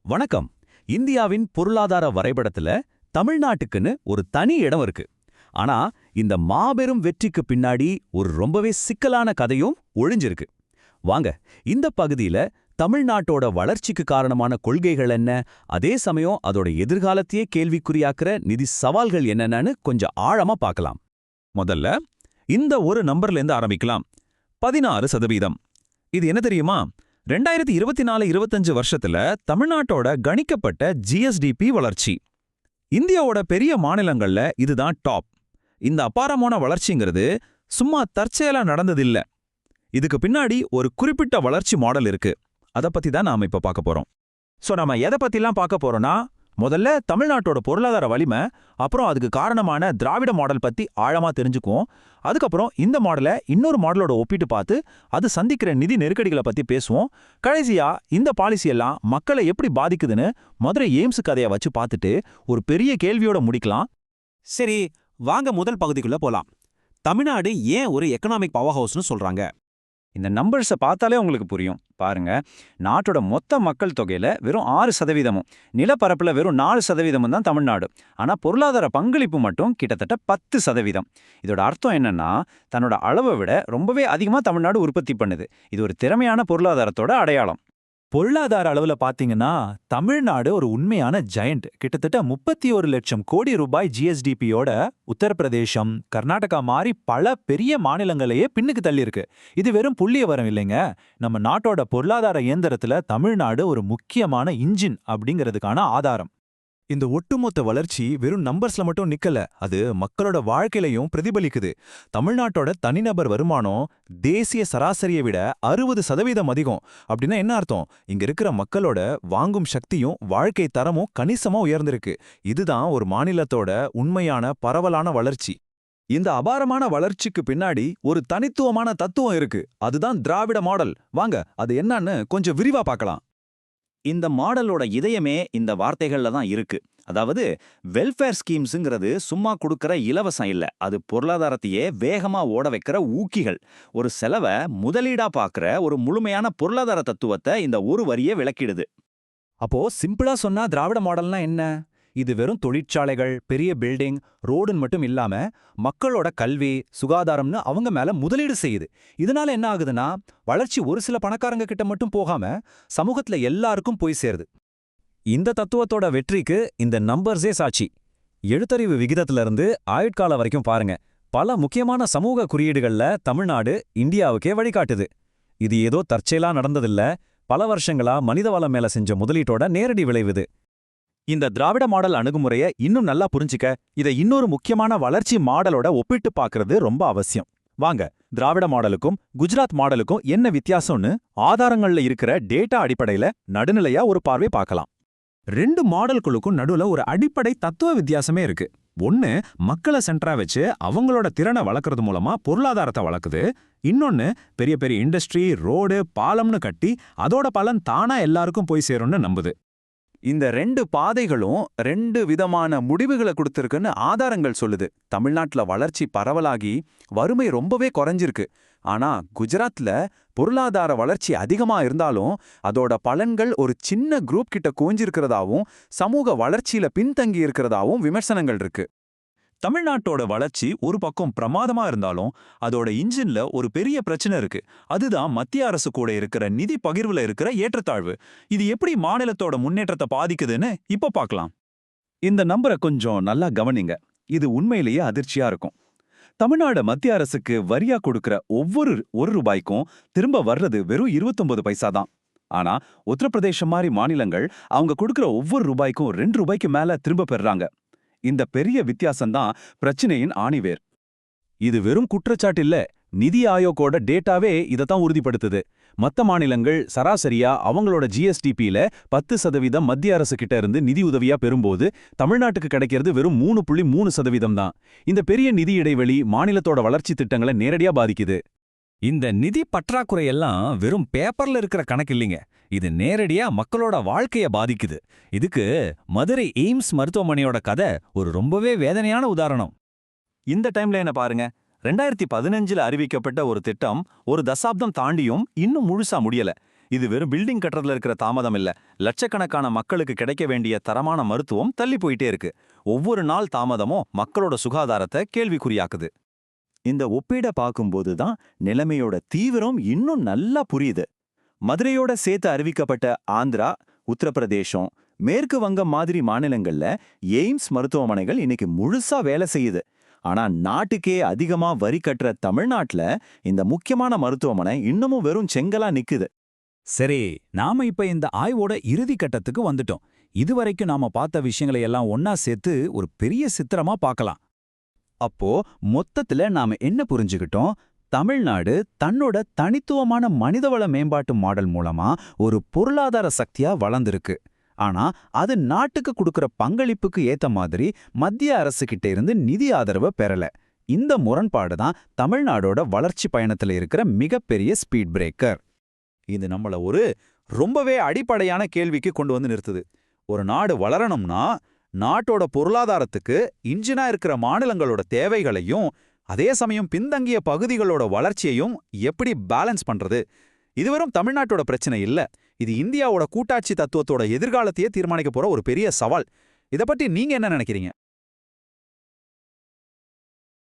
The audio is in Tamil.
வணக்கம். இந்தியாவின் பொருளாதார வரைபடத்துல தமிழ்நாட்டுக்குன்னு ஒரு தனி இடம் இருக்கு. ஆனா இந்த மாபெரும் வெற்றிக்கு பின்னாடி ஒரு ரொம்பவே சிக்கலான கதையும் ஒளிஞ்சிருக்கு. வாங்க, இந்த பகுதியில தமிழ்நாட்டோட வளர்ச்சிக்கு காரணமான கொள்கைகள் என்ன, அதே சமயம் அதோட எதிர்காலத்தையே கேள்விக்குறியாக்குற நிதி சவால்கள் என்னன்னு கொஞ்சம் ஆழமா பார்க்கலாம். முதல்ல இந்த ஒரு நம்பர்லேருந்து ஆரம்பிக்கலாம். 16%. இது என்ன தெரியுமா? 2024-25 வருஷத்துல தமிழ்நாட்டோட கணிக்கப்பட்ட ஜிஎஸ்டிபி வளர்ச்சி. இந்தியாவோட பெரிய மாநிலங்கள்ல இதுதான் டாப். இந்த அபாரமான வளர்ச்சிங்கிறது சும்மா தற்செயலா நடந்ததில்ல. இதுக்கு பின்னாடி ஒரு குறிப்பிட்ட வளர்ச்சி மாடல் இருக்கு. அதை பத்தி தான் நாம இப்ப பார்க்க போறோம். நம்ம எதை பத்திலாம் பார்க்க போறோம்னா, முதல்ல தமிழ்நாட்டோட பொருளாதார வலிமை, அப்புறம் அதுக்கு காரணமான திராவிட மாடல் பத்தி ஆழமா தெரிஞ்சுக்குவோம். அதுக்கப்புறம் இந்த மாடலை இன்னொரு மாடலோட ஒப்பிட்டு பார்த்து அது சந்திக்கிற நிதி நெருக்கடிகளை பத்தி பேசுவோம். கடைசியா இந்த பாலிசி எல்லாம் மக்களை எப்படி பாதிக்குதுன்னு மதுரை எய்ம்ஸ் கதையை வச்சு பார்த்துட்டு ஒரு பெரிய கேள்வியோட முடிக்கலாம். சரி, வாங்க முதல் பகுதிக்குள்ள போலாம். தமிழ்நாடு ஏன் ஒரு எக்கனாமிக் பவர் ஹவுஸ்னு சொல்றாங்க? இந்த நம்பர்ஸை பார்த்தாலே உங்களுக்கு புரியும். பாருங்க, நாட்டோட மொத்த மக்கள் தொகையில வெறும் 6%, நிலப்பரப்புல வெறும் 4% தான் தமிழ்நாடு. ஆனா பொருளாதார பங்களிப்பு மட்டும் கிட்டத்தட்ட 10%. இதோட அர்த்தம் என்னன்னா, தன்னோட அளவை விட ரொம்பவே அதிகமா தமிழ்நாடு உற்பத்தி பண்ணுது. இது ஒரு திறமையான பொருளாதாரத்தோட அடையாளம். பொருளாதார அளவுல பாத்தீங்கன்னா தமிழ்நாடு ஒரு உண்மையான ஜெயண்ட். கிட்டத்தட்ட 31 லட்சம் கோடி ரூபாய் ஜிஎஸ்டிபியோட உத்தரப்பிரதேசம், கர்நாடகா மாதிரி பல பெரிய மாநிலங்களையே பின்னுக்கு தள்ளியிருக்கு. இது வெறும் புள்ளியவரம் இல்லைங்க. நம்ம நாட்டோட பொருளாதார இயந்திரத்துல தமிழ்நாடு ஒரு முக்கியமான இன்ஜின் அப்படிங்கிறதுக்கான ஆதாரம். இந்த ஒட்டுமொத்த வளர்ச்சி வெறும் நம்பர்ஸ்ல மட்டும் நிக்கல, அது மக்களோட வாழ்க்கையிலையும் பிரதிபலிக்குது. தமிழ்நாட்டோட தனிநபர் வருமானம் தேசிய சராசரியை விட 60% அதிகம். அப்படின்னா என்ன அர்த்தம்? இங்க இருக்கிற மக்களோட வாங்கும் சக்தியும் வாழ்க்கை தரமும் கணிசமா உயர்ந்திருக்கு. இதுதான் ஒரு மாநிலத்தோட உண்மையான பரவலான வளர்ச்சி. இந்த அபாரமான வளர்ச்சிக்கு பின்னாடி ஒரு தனித்துவமான தத்துவம் இருக்கு. அதுதான் திராவிட மாடல். வாங்க, அது என்னன்னு கொஞ்சம் விரிவா பார்க்கலாம். இந்த மாடலோட இதயமே இந்த வார்த்தைகள்ல தான் இருக்கு. அதாவது வெல்ஃபேர் ஸ்கீம்ஸுங்கிறது சும்மா கொடுக்கற இலவசம் இல்ல, அது பொருளாதாரத்தையே வேகமா ஓட வைக்கிற ஊக்கிகள். ஒரு செலவை முதலீடா பார்க்குற ஒரு முழுமையான பொருளாதார தத்துவத்தை இந்த ஒரு வரியே விளக்கிடுது. அப்போ சிம்பிளா சொன்னா திராவிட மாடல்னா என்ன? இது வெறும் தொழிற்சாலைகள், பெரிய பில்டிங், ரோடுன்னு மட்டும் இல்லாம மக்களோட கல்வி, சுகாதாரம்னு அவங்க மேல முதலீடு செய்யுது. இதனால என்ன ஆகுதுன்னா, வளர்ச்சி ஒரு சில பணக்காரங்க கிட்ட மட்டும் போகாம சமூகத்துல எல்லாருக்கும் போய் சேருது. இந்த தத்துவத்தோட வெற்றிக்கு இந்த நம்பர்ஸே சாட்சி. எழுத்தறிவு விகிதத்துல இருந்து ஆயுட்கால வரைக்கும் பாருங்க, பல முக்கியமான சமூக குறியீடுகள்ல தமிழ்நாடு இந்தியாவுக்கே வழிகாட்டுது. இது ஏதோ தற்செயலா நடந்ததில்ல, பல வருஷங்களா மனிதவளம் மேல செஞ்ச முதலீட்டோட நேரடி விளைவுது. இந்த திராவிட மாடல் அணுகுமுறையை இன்னும் நல்லா புரிஞ்சுக்க இதை இன்னொரு முக்கியமான வளர்ச்சி மாடலோட ஒப்பிட்டு பார்க்கறது ரொம்ப அவசியம். வாங்க, திராவிட மாடலுக்கும் குஜராத் மாடலுக்கும் என்ன வித்தியாசம்னு ஆதாரங்கள்ல இருக்கிற டேட்டா அடிப்படையில நடுநிலையா ஒரு பார்வை பார்க்கலாம். ரெண்டு மாடல்களுக்கும் நடுவுல ஒரு அடிப்படை தத்துவ வித்தியாசமே இருக்கு. ஒன்னு மக்களை சென்டரா வச்சு அவங்களோட திறனை வளர்க்கறது மூலமா பொருளாதாரத்தை வளர்க்குது. இன்னொன்னு பெரிய பெரிய இண்டஸ்ட்ரி, ரோடு, பாலம்னு கட்டி அதோட பலன் தானா எல்லாருக்கும் போய் சேரும்னு நம்புது. இந்த ரெண்டு பாதைகளும் ரெண்டு விதமான முடிவுகளை கொடுத்திருக்குன்னு ஆதாரங்கள் சொல்லுது. தமிழ்நாட்டுல வளர்ச்சி பரவலாகி வறுமை ரொம்பவே குறைஞ்சிருக்கு. ஆனா குஜராத்ல பொருளாதார வளர்ச்சி அதிகமா இருந்தாலும் அதோட பலன்கள் ஒரு சின்ன குரூப் கிட்ட குவிஞ்சிருக்கிறதாவும் சமூக வளர்ச்சியில பின்தங்கி இருக்கிறதாவும் விமர்சனங்கள் இருக்கு. தமிழ்நாட்டோட வளர்ச்சி ஒரு பக்கம் பிரமாதமா இருந்தாலும் அதோட இன்ஜின்ல ஒரு பெரிய பிரச்சனை இருக்கு. அதுதான் மத்திய அரசு கூட இருக்கிற நிதி பகிர்வுல இருக்கிற ஏற்றத்தாழ்வு. இது எப்படி மாநிலத்தோட முன்னேற்றத்தை பாதிக்குதுன்னு இப்ப பார்க்கலாம். இந்த நம்பரை கொஞ்சம் நல்லா கவனிங்க. இது உண்மையிலேயே அதிர்ச்சியா இருக்கும். தமிழ்நாடு மத்திய அரசுக்கு வரியா கொடுக்கிற ஒவ்வொரு ₹1 திரும்ப வர்றது வெறும் 29 பைசா தான். ஆனா உத்தரப்பிரதேசம் மாதிரி மாநிலங்கள் அவங்க கொடுக்கிற ஒவ்வொரு ரூபாய்க்கும் ₹2 மேல திரும்ப பெறாங்க. இந்த பெரிய வித்தியாசம்தான் பிரச்சனையின் ஆணிவேர். இது வெறும் குற்றச்சாட்டு இல்ல, நிதி ஆயோக்கோட டேட்டாவே இதைத்தான் உறுதிப்படுத்துது. மத்த மாநிலங்கள் சராசரியா அவங்களோட ஜிஎஸ்டிபியில 10% மத்திய அரசு கிட்ட இருந்து நிதி உதவியா பெறும்போது தமிழ்நாட்டுக்கு கிடைக்கிறது வெறும் 3.3% தான். இந்த பெரிய நிதி இடைவெளி மாநிலத்தோட வளர்ச்சி திட்டங்களை நேரடியா பாதிக்குது. இந்த நிதி பற்றாக்குறையெல்லாம் வெறும் பேப்பர்ல இருக்கிற கணக்கு இல்லைங்க, இது நேரடியா மக்களோட வாழ்க்கைய பாதிக்குது. இதுக்கு மதுரை எய்ம்ஸ் மருத்துவமனையோட கதை ஒரு ரொம்பவே வேதனையான உதாரணம். இந்த டைம்ல என்ன பாருங்க, 2015 அறிவிக்கப்பட்ட ஒரு திட்டம் ஒரு தசாப்தம் தாண்டியும் இன்னும் முழுசா முடியல. இது வெறும் பில்டிங் கட்டுறதுல இருக்கிற தாமதம் இல்ல, லட்சக்கணக்கான மக்களுக்கு கிடைக்க வேண்டிய தரமான மருத்துவம் தள்ளி போயிட்டே இருக்கு. ஒவ்வொரு நாள் தாமதமும் மக்களோட சுகாதாரத்தை கேள்விக்குறியாக்குது. இந்த ஒப்பீட பார்க்கும்போது தான் நிலைமையோட தீவிரம் இன்னும் நல்லா புரியுது. மதுரையோட சேர்த்து அறிவிக்கப்பட்ட ஆந்திரா, உத்தரப்பிரதேசம், மேற்கு வங்கம் மாதிரி மாநிலங்கள்ல எய்ம்ஸ் மருத்துவமனைகள் இன்னைக்கு முழுசா வேலை செய்யுது. ஆனா நாட்டுக்கே அதிகமா வரி கட்டுற தமிழ்நாட்டுல இந்த முக்கியமான மருத்துவமனை இன்னமும் வெறும் செங்கலா நிக்குது. சரி, நாம இப்ப இந்த ஆய்வோட இறுதி கட்டத்துக்கு வந்துட்டோம். இதுவரைக்கும் நாம பார்த்த விஷயங்களை எல்லாம் ஒன்னா சேர்த்து ஒரு பெரிய சித்திரமா பார்க்கலாம். அப்போ மொத்தத்துல நாம என்ன புரிஞ்சுக்கிட்டோம்? தமிழ்நாடு தன்னோட தனித்துவமான மனிதவள மேம்பாட்டு மாடல் மூலமா ஒரு பொருளாதார சக்தியா வளர்ந்திருக்கு. ஆனா அது நாட்டுக்கு கொடுக்கற பங்களிப்புக்கு ஏத்த மாதிரி மத்திய அரசுகிட்ட இருந்து நிதி ஆதரவை பெறல. இந்த முரண்பாடு தான் தமிழ்நாடோட வளர்ச்சி பயணத்துல இருக்கிற மிகப்பெரிய ஸ்பீட் பிரேக்கர். இது நம்மள ஒரு ரொம்பவே அடிப்படையான கேள்விக்கு கொண்டு வந்து நிறுத்துது. ஒரு நாடு வளரணும்னா நாட்டோட பொருளாதாரத்துக்கு இன்ஜினா இருக்கிற மாநிலங்களோட தேவைகளையும் அதே சமயம் பின்தங்கிய பகுதிகளோட வளர்ச்சியையும் எப்படி பேலன்ஸ் பண்றது? இது வெறும் தமிழ்நாட்டோட பிரச்சனை இல்ல, இது இந்தியாவோட கூட்டாட்சி தத்துவத்தோட எதிர்காலத்தையே தீர்மானிக்க போற ஒரு பெரிய சவால். இத பத்தி நீங்க என்ன நினைக்கிறீங்க?